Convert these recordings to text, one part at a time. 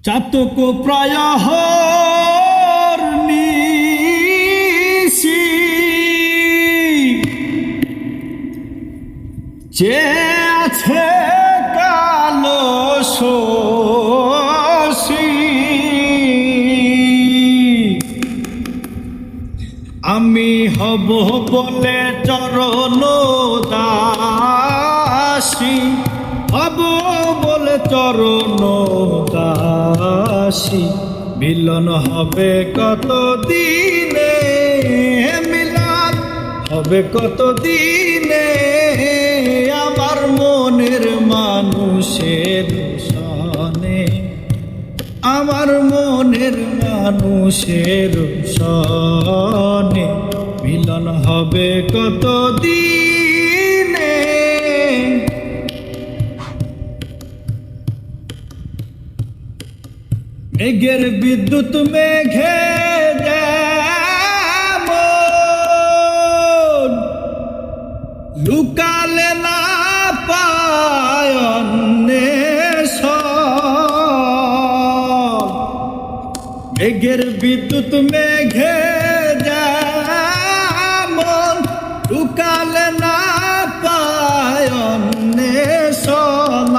চাতক প্রায় নিশি যে আছে কালো শশী আমি হব বলে চরণ দাসী হব বলে চরণ দাসী মিলন হবে কত দিনে মিলন হবে কত দিনে আমার মনের মানুষের সনে আমার মনের মানুষের সনে মিলন হবে কত দিনে মেঘের বিদ্যুৎ মেঘে যেমন লুকালে না পায় মেঘের বিদ্যুৎ মেঘে যেমন লুকালে না পায়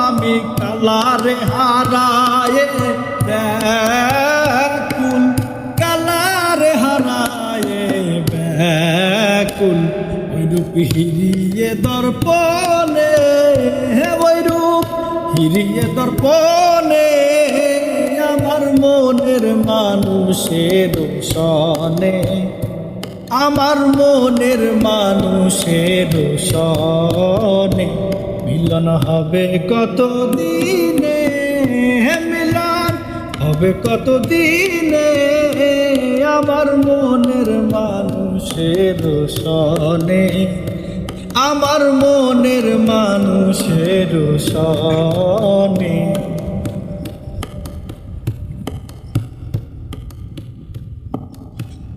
আমি কালারে হারায়ে ব্যাকুল কালারে হারায়ে ব্যাকুল ওইরূপ হিরিয়ে দর্পণে ওইরূপ হিরিয়ে দর্পণে আমার মনের মানুষের সনে আমার মনের মানুষের সনে মিলন হবে কত দিনে মিলন হবে কত দিনে আমার মনের মানুষের সনে আমার মনের মানুষের সনে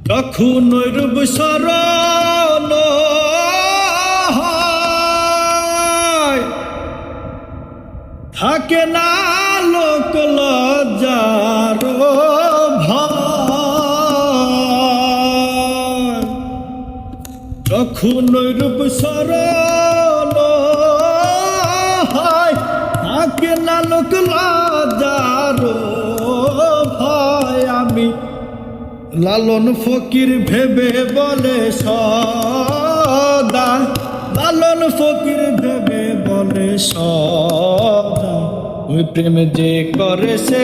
তখন রূপ শরণ থাকে না লোক লজ্জার ভয় তখন রূপ শরণ থাকে না লোক লজ্জার ভয় আমি লালন ফকির ভেবে বলে সদা লালন ফকির ভেবে বলে সদা ওই প্রেম যে করে সে